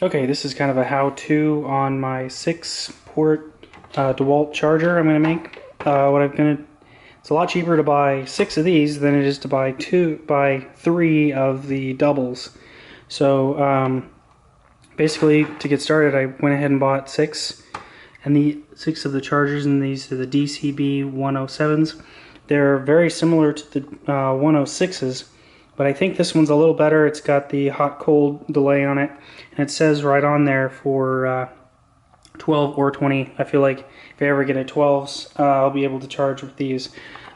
Okay, this is kind of a how-to on my 6-port Dewalt charger I'm going to make. It's a lot cheaper to buy 6 of these than it is to buy 3 of the doubles. So basically, to get started, I went ahead and bought 6, and the 6 of the chargers, and these are the DCB107s. They're very similar to the 106s. But I think this one's a little better. It's got the hot-cold delay on it, and it says right on there for 12 or 20. I feel like if I ever get a 12s, I'll be able to charge with these.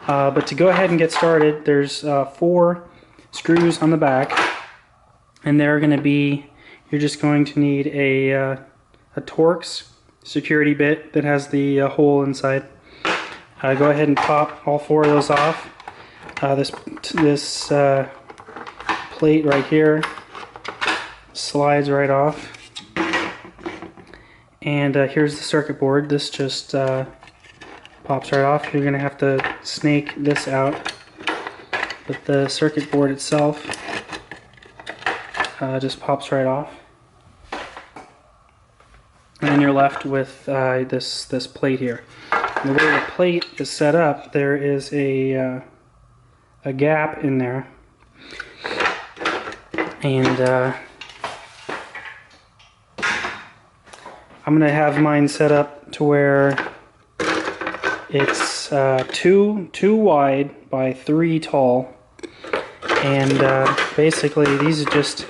But to go ahead and get started, there's 4 screws on the back, and they're going to be, you're just going to need a Torx security bit that has the hole inside. Go ahead and pop all 4 of those off. This plate right here slides right off, and here's the circuit board. This just pops right off. You're gonna have to snake this out, but the circuit board itself just pops right off, and then you're left with this plate here. And the way the plate is set up, there is a gap in there, and I'm gonna have mine set up to where it's 2 wide by 3 tall, and basically these are just,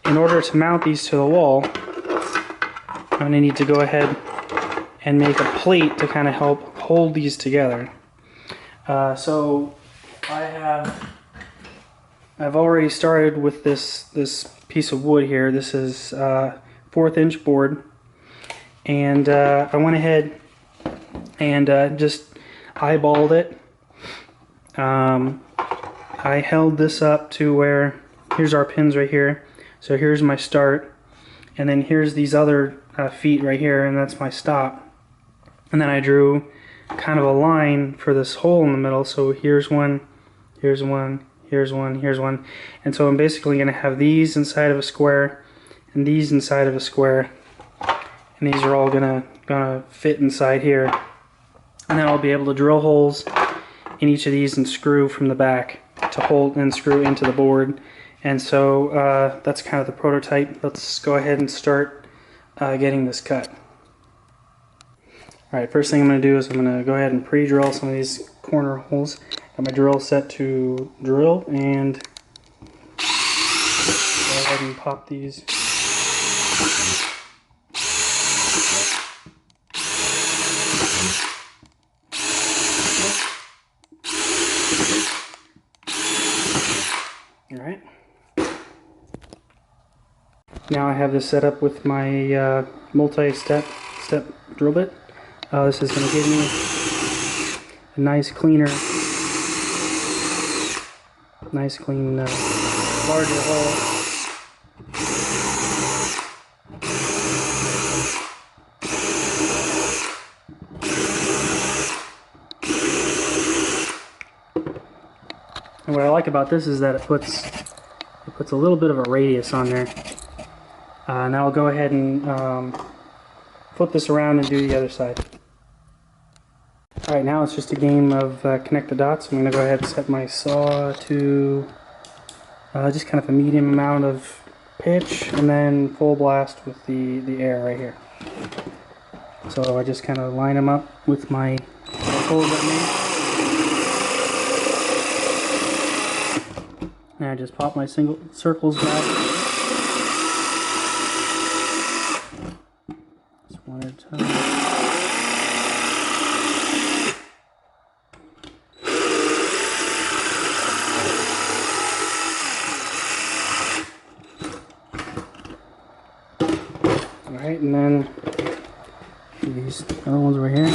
in order to mount these to the wall, I'm gonna need to go ahead and make a plate to kind of help hold these together. So I've already started with this piece of wood here. This is 1/4 inch board, and I went ahead and just eyeballed it. I held this up to where, here's our pins right here, so here's my start, and then here's these other feet right here, and that's my stop. And then I drew kind of a line for this hole in the middle, so here's one, here's one, here's one, here's one. And so I'm basically going to have these inside of a square and these inside of a square, and these are all gonna fit inside here. And then I'll be able to drill holes in each of these and screw from the back to hold and screw into the board. And so that's kind of the prototype. Let's go ahead and start getting this cut. Alright, first thing I'm going to do is I'm going to go ahead and pre-drill some of these corner holes. Got my drill set to drill, and go ahead and pop these. Alright. Now I have this set up with my multi-step drill bit. This is going to give me a nice clean, larger hole. And what I like about this is that it puts a little bit of a radius on there. Now I'll go ahead and flip this around and do the other side. Alright, now it's just a game of connect the dots. I'm going to go ahead and set my saw to just kind of a medium amount of pitch, and then full blast with the air right here. So I just kind of line them up with my holes I made. And I just pop my single circles back. Just one at a time. Alright, and then these other ones right here.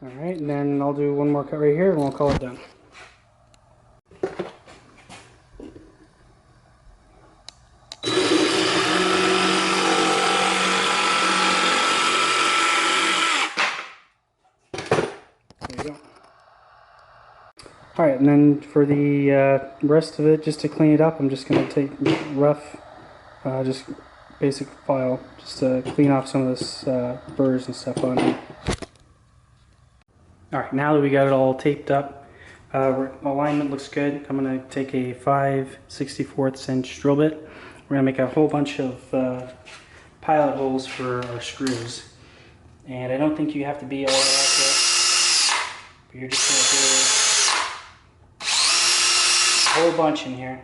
Alright, and then then I'll do one more cut right here and we'll call it done. There you go. Alright, and then for the rest of it, just to clean it up, I'm just going to take rough, just basic file, just to clean off some of this burrs and stuff on it. Alright, now that we got it all taped up, alignment looks good. I'm going to take a 5/64 inch drill bit. We're going to make a whole bunch of pilot holes for our screws. And I don't think you have to be all accurate, but you're just going to do a whole bunch in here.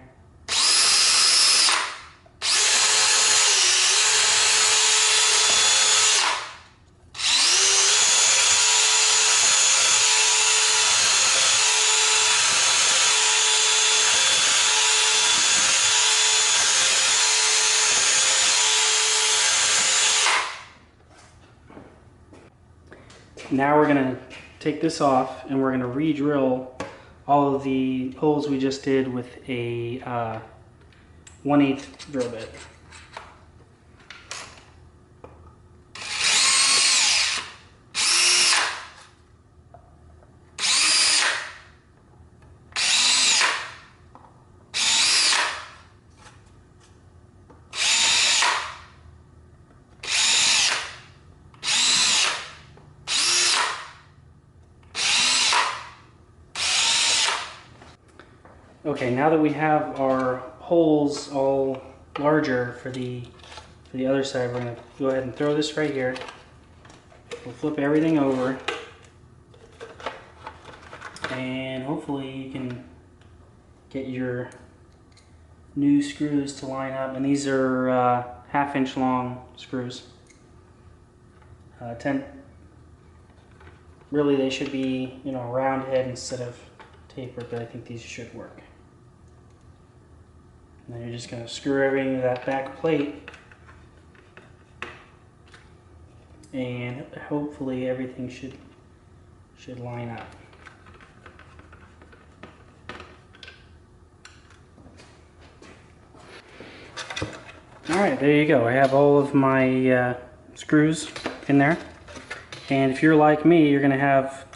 Now we're going to take this off and we're going to re-drill all of the holes we just did with a 1/8 drill bit. Okay, now that we have our holes all larger for the other side, we're going to go ahead and throw this right here. We'll flip everything over, and hopefully you can get your new screws to line up. And these are 1/2 inch long screws. Really, they should be, you know, round head instead of tapered, but I think these should work. And then you're just going to screw everything to that back plate, and hopefully everything should line up. Alright, there you go. I have all of my screws in there. And if you're like me, you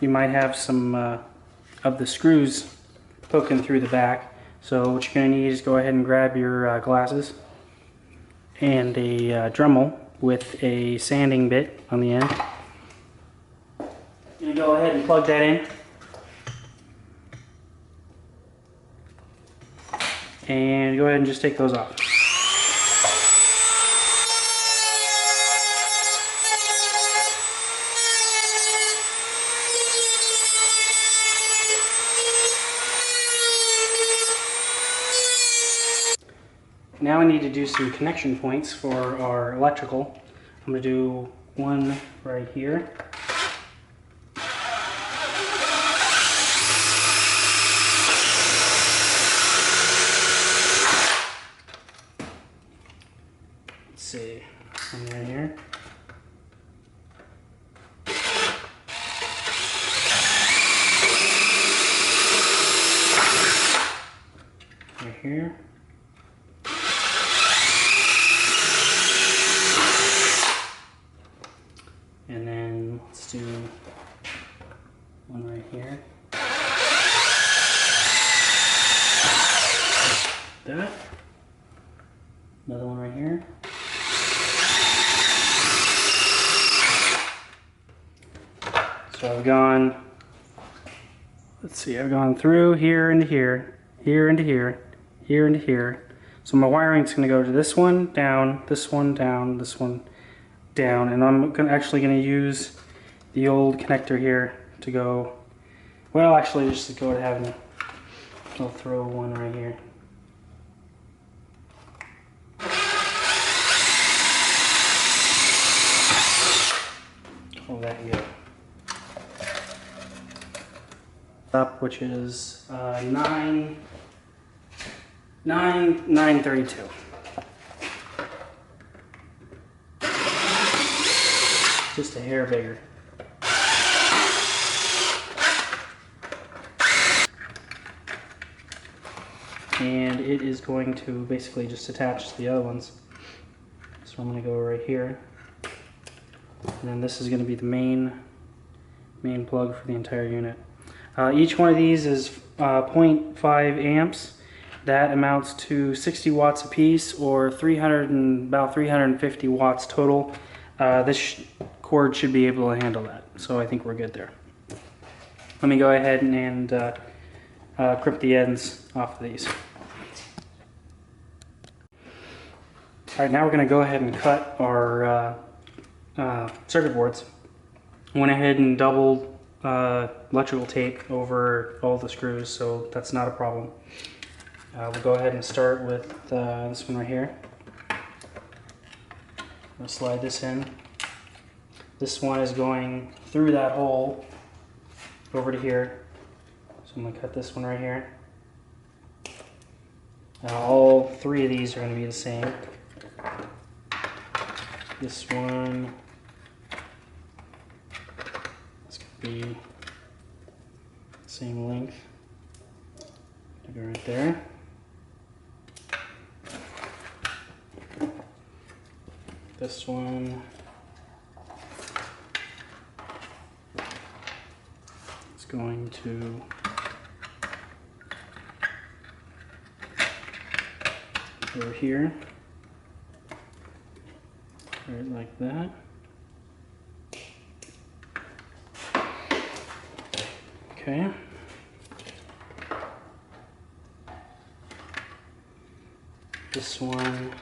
might have some of the screws poking through the back. So what you're going to need is go ahead and grab your glasses and a Dremel with a sanding bit on the end. You're going to go ahead and plug that in. And go ahead and just take those off. Now I need to do some connection points for our electrical. I'm going to do one right here. Let's see, one right here. Right here. And then let's do one right here. That. Another one right here. So I've gone, let's see, I've gone through here into here, here into here, here into here. So my wiring's going to go to this one, down, this one, down, this one, down, and I'm actually going to use the old connector here to go, well, actually just to go ahead and I'll throw one right here. Oh, that you go. Up, which is 932. Just a hair bigger. and it is going to basically just attach to the other ones. So I'm going to go right here, and then this is going to be the main plug for the entire unit. Each one of these is 0.5 amps. That amounts to 60 watts a piece, or about 350 watts total. This cord should be able to handle that, so I think we're good there. Let me go ahead and crimp the ends off of these. Alright, now we're going to go ahead and cut our circuit boards. Went ahead and doubled electrical tape over all the screws, so that's not a problem. We'll go ahead and start with this one right here. I'll slide this in. This one is going through that hole over to here. So I'm going to cut this one right here. All three of these are going to be the same. This one is going to be the same length. Go right there. This one is going to over here, right like that. Okay. This one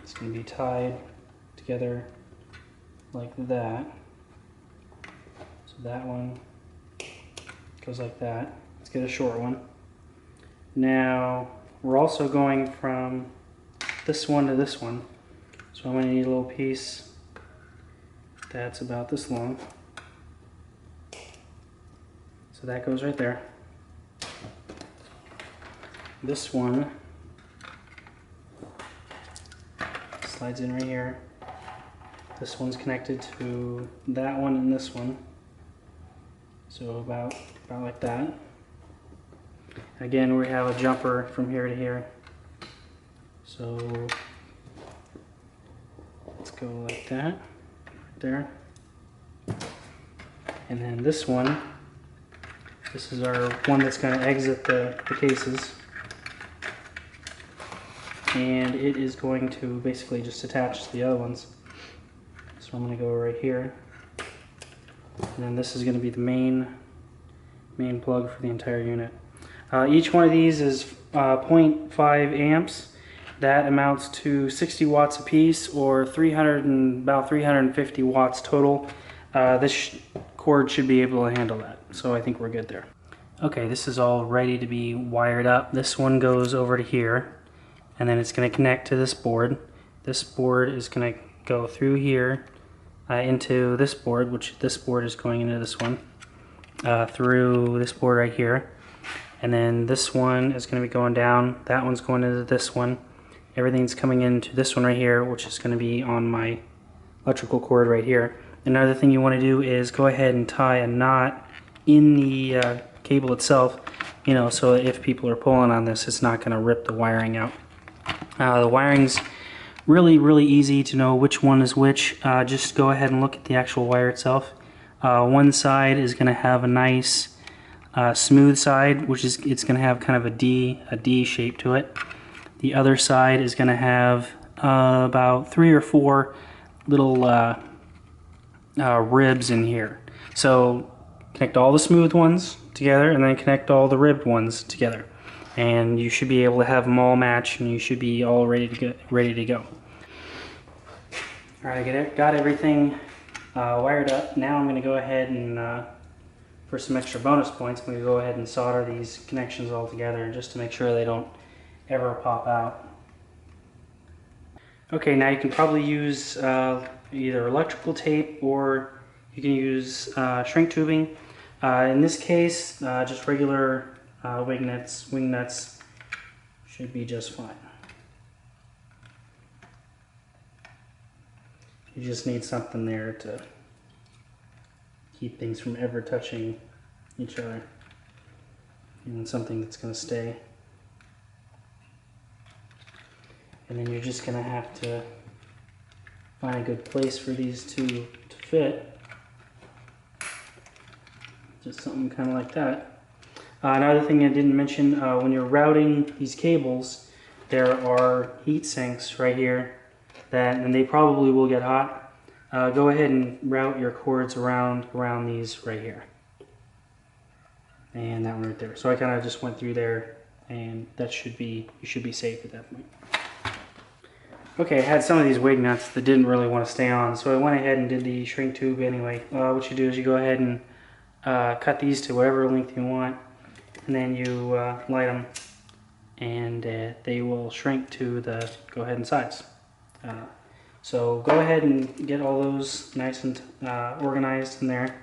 is going to be tied together like that. So that one goes like that. Let's get a short one. Now we're also going from this one to this one. So I'm going to need a little piece that's about this long. So that goes right there. This one slides in right here. This one's connected to that one and this one. So about like that. Again, we have a jumper from here to here. So let's go like that, right there. And then this one, this is our one that's going to exit the cases. And it is going to basically just attach to the other ones. So I'm going to go right here. And then this is going to be the main plug for the entire unit. Each one of these is 0.5 amps. That amounts to 60 watts a piece, or about 350 watts total. This cord should be able to handle that, so I think we're good there. Okay, this is all ready to be wired up. This one goes over to here, and then it's going to connect to this board. This board is going to go through here into this board, which this board is going into this one, through this board right here. And then this one is going to be going down, that one's going into this one. Everything's coming into this one right here, which is going to be on my electrical cord right here. Another thing you want to do is go ahead and tie a knot in the cable itself, you know, so if people are pulling on this, it's not going to rip the wiring out. The wiring's really easy to know which one is which. Just go ahead and look at the actual wire itself. One side is going to have a nice smooth side, which is it's going to have kind of a D shape to it. The other side is going to have about 3 or 4 little ribs in here. So connect all the smooth ones together and then connect all the ribbed ones together, and you should be able to have them all match, and you should be all ready to go. Alright, I got everything wired up. Now I'm going to go ahead and for some extra bonus points, I'm going to go ahead and solder these connections all together just to make sure they don't ever pop out. Okay, now you can probably use either electrical tape, or you can use shrink tubing. In this case, just regular wing nuts should be just fine. You just need something there to keep things from ever touching each other. and something that's going to stay. And then you're just going to have to find a good place for these two to fit. Just something kind of like that. Another thing I didn't mention, when you're routing these cables, there are heat sinks right here, and they probably will get hot. Go ahead and route your cords around these right here. And that one right there. So I kind of just went through there, and that should be, you should be safe at that point. Okay, I had some of these wig nuts that didn't really want to stay on, so I went ahead and did the shrink tube anyway. What you do is you go ahead and cut these to whatever length you want, and then you light them, and they will shrink to the go-ahead size. So go ahead and get all those nice and organized in there.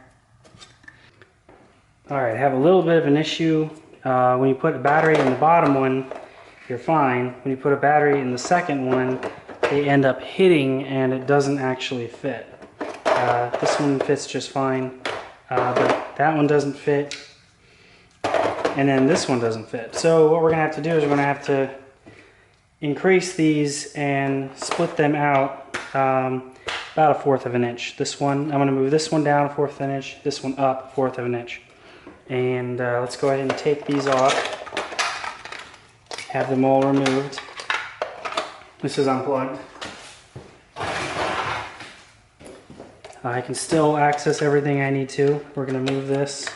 Alright, I have a little bit of an issue. When you put a battery in the bottom one, you're fine. When you put a battery in the second one, they end up hitting and it doesn't actually fit. This one fits just fine, but that one doesn't fit, and then this one doesn't fit. So what we're going to have to do is we're going to have to increase these and split them out about 1/4 of an inch. This one, I'm going to move this one down 1/4 of an inch, this one up 1/4 of an inch. And let's go ahead and take these off, have them all removed. This is unplugged. I can still access everything I need to. We're going to move this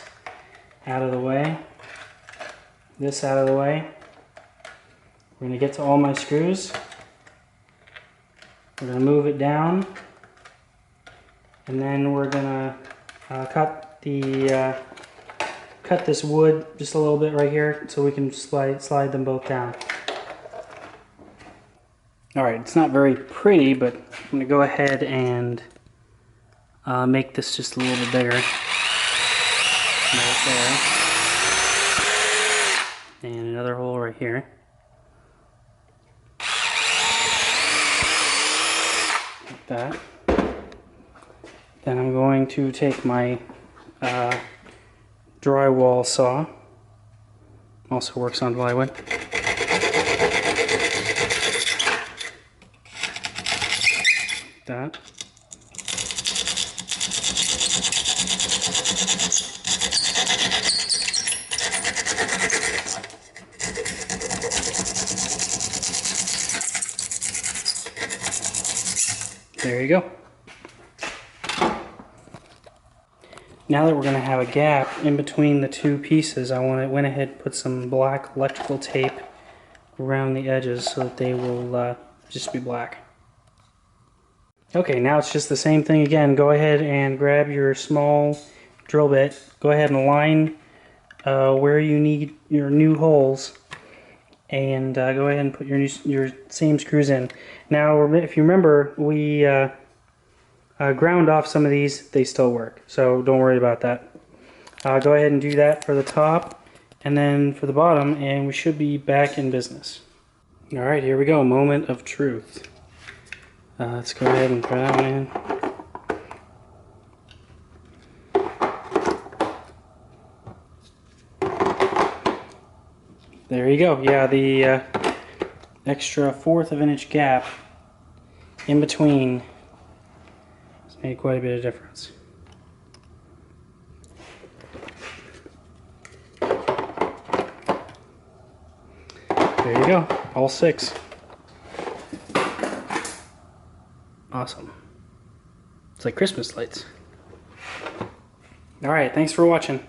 out of the way, this out of the way. We're going to get to all my screws. We're going to move it down, and then we're going to cut this wood just a little bit right here so we can slide them both down. Alright, it's not very pretty, but I'm going to go ahead and make this just a little bit bigger. Right there. And another hole right here. Like that. Then I'm going to take my drywall saw. Also works on plywood. That. There you go. Now that we're going to have a gap in between the two pieces, I went ahead and put some black electrical tape around the edges so that they will just be black. Okay, now it's just the same thing again. Go ahead and grab your small drill bit. Go ahead and align where you need your new holes, and go ahead and put your same screws in. Now, if you remember, we ground off some of these. They still work, so don't worry about that. Go ahead and do that for the top, and then for the bottom, and we should be back in business. All right, here we go. Moment of truth. Let's go ahead and throw that one in. There you go. Yeah, the extra 1/4 of an inch gap in between has made quite a bit of difference. There you go. All 6. Awesome. It's like Christmas lights. Alright, thanks for watching.